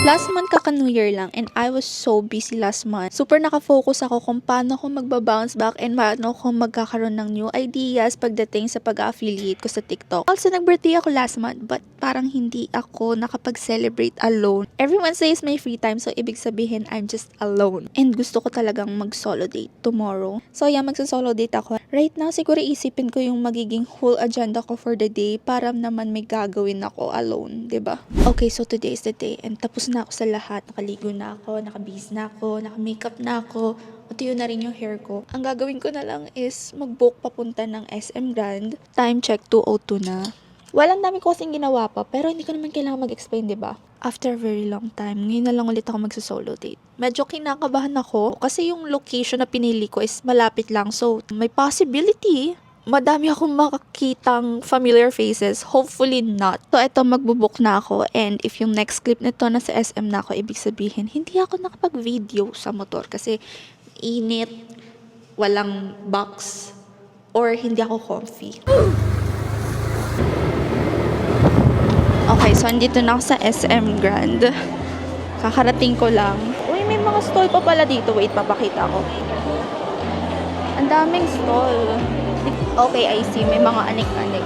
Last month kaka-New Year lang and I was so busy last month. Super nakafocus ako kung paano ako magbabounce back and paano ako magkakaroon ng new ideas pagdating sa pag-affiliate ko sa TikTok. Also, nag-birthday ako last month but parang hindi ako nakapag-celebrate alone. Every Wednesday is my free time so ibig sabihin I'm just alone. And gusto ko talagang mag-solo date tomorrow. So yeah, magsa-solo date ako. Right now, siguro isipin ko yung magiging whole agenda ko for the day para naman may gagawin ako alone, 'di ba? Okay, so today is the day and tapos na ako sa lahat. Nakaligo na ako, nakabihis na ako, naka-makeup na ako. Matuyo na rin yung hair ko. Ang gagawin ko na lang is mag-book papunta ng SM Grand. Time check, 2:02 na. Walang dami ko kasing ginawa pa, pero hindi ko naman kailangan mag-explain, 'di ba? After a very long time, ngayon na lang ulit ako magsa-solo date. Medyo kinakabahan ako kasi yung location na pinili ko is malapit lang. So, may possibility madami akong makakitang familiar faces. Hopefully not. So, eto, magbubook na ako. And if yung next clip nito nasa SM na ako, ibig sabihin, hindi ako nakapag-video sa motor kasi init, walang box, or hindi ako comfy. Okay, so andito na ako sa SM Grand. Kakarating ko lang. Uy, may mga stall pa pala dito. Wait, papakita ko. Ang daming stall. Okay, I see. May mga anik-anik.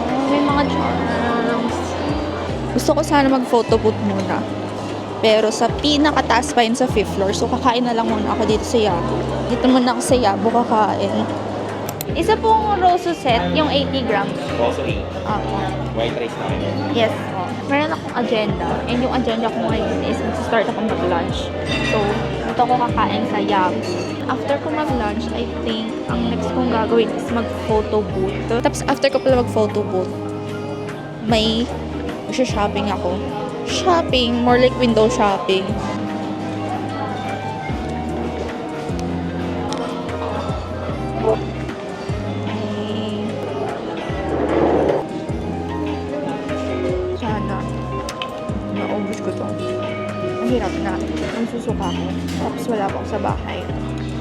Oh, may mga charms. Gusto ko sana mag-photo booth muna. Pero sa pinakataas pa yun sa 5th floor. So, kakain na lang muna ako dito sa Yabo. Dito muna ako sa Yabo kakain. Isa pong roso set, yung 80 grams. Roso 8. Okay. White rice na rin. Yes. Oh. Meron akong agenda. And yung agenda ko ngayon is mag-start ako mag-lunch. So, dito ako kakain sa Yabo. After ko mag-lunch, I think, ang next kong gagawin is mag-photo booth. Tapos, after ko pala mag-photo booth, may shopping ako. Shopping, more like window shopping. Sana, naubos ko to. Mahirap na. Ang susuka ko. Tapos wala pa ako sa bahay.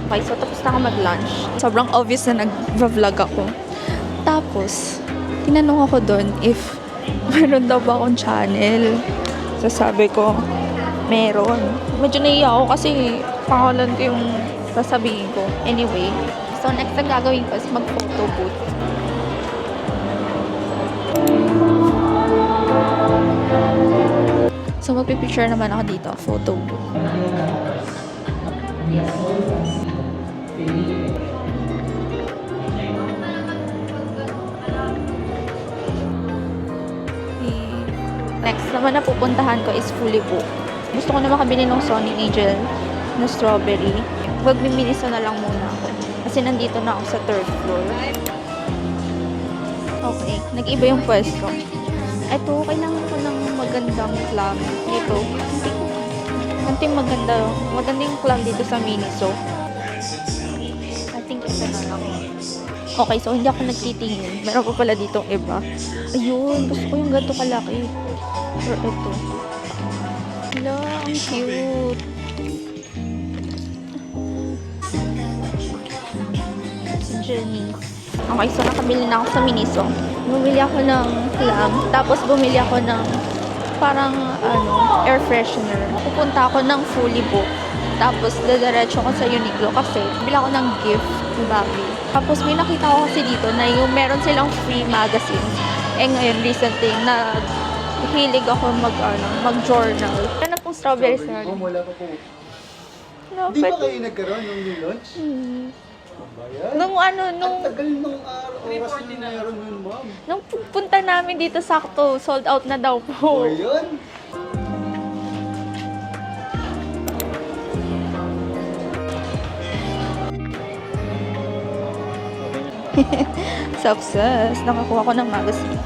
Okay, so tapos na ako mag-lunch. Sobrang obvious na nag-vlog ako. Tapos, tinanong ako doon if meron daw ba akong channel. Sasabi ko, meron. Medyo naiya ako kasi pangalan ko yung sasabihin ko. Anyway, so next na gagawin ko is mag-photo booth. So, magpipicture naman ako dito, photo booth. Next naman na pupuntahan ko is fully booked. Gusto ko na makabili ng Sony Angel na strawberry. Magmiminiso na lang muna ako. Kasi nandito na ako sa 3rd floor. Okay, nag-iba yung pwesto. Ito, kailangan ko ng magandang clam. Ito, konting maganda. Magandang clam dito sa Miniso. I think ito na lang. Okay, so hindi ako nagtitingin. Meron pa pala dito iba. Ayun, gusto ko yung ganito kalaki. Or ito. Hala, ang cute. Si Jenny. Okay, so nakabili na ako sa Miniso. Bumili ako ng clam. Tapos bumili ako ng parang air freshener. Pupunta ako ng fully booked. Tapos dadiretso ko sa Uniqlo kasi bili ako ng gift ni Bobby. Tapos may nakita ko kasi dito na yung meron silang free magazines. Eh ngayon recently na hilig ako mag-journal. Ano pong strawberry sir? Oh, wala pa po. No, Di ba kayo nagkaroon ng new launch? Bayan? Nung Tagal ng oras na meron nun, ma'am. nung punta namin dito sakto, sold out na daw po. O, yun. Success! Nakakuha ko ng magazine.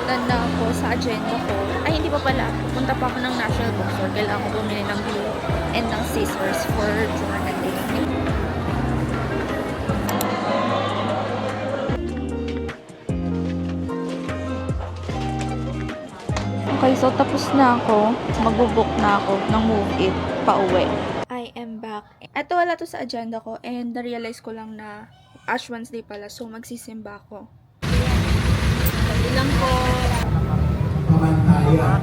Ganda ako sa agenda ko. Ay, hindi pa pala. Punta pa ako ng National Bookstore. Kailangan ko bumili ng glue and ng scissors for journaling. Okay, so tapos na ako. Magbubook na ako ng Move It pauwi. I am back. Ito, nawala to sa agenda ko and na-realize ko lang na Ash Wednesday pala. So, magsisimba ako. Ilang po. Pamantaya.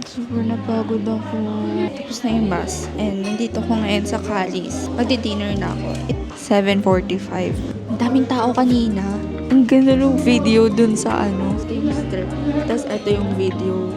Super napagod ako. Tapos na yung bus. And nandito ko ngayon sa Calis. Magdi-dinner na ako. It's 7:45. Ang daming tao kanina. Ang ganda ng video dun sa Tapos ito yung video.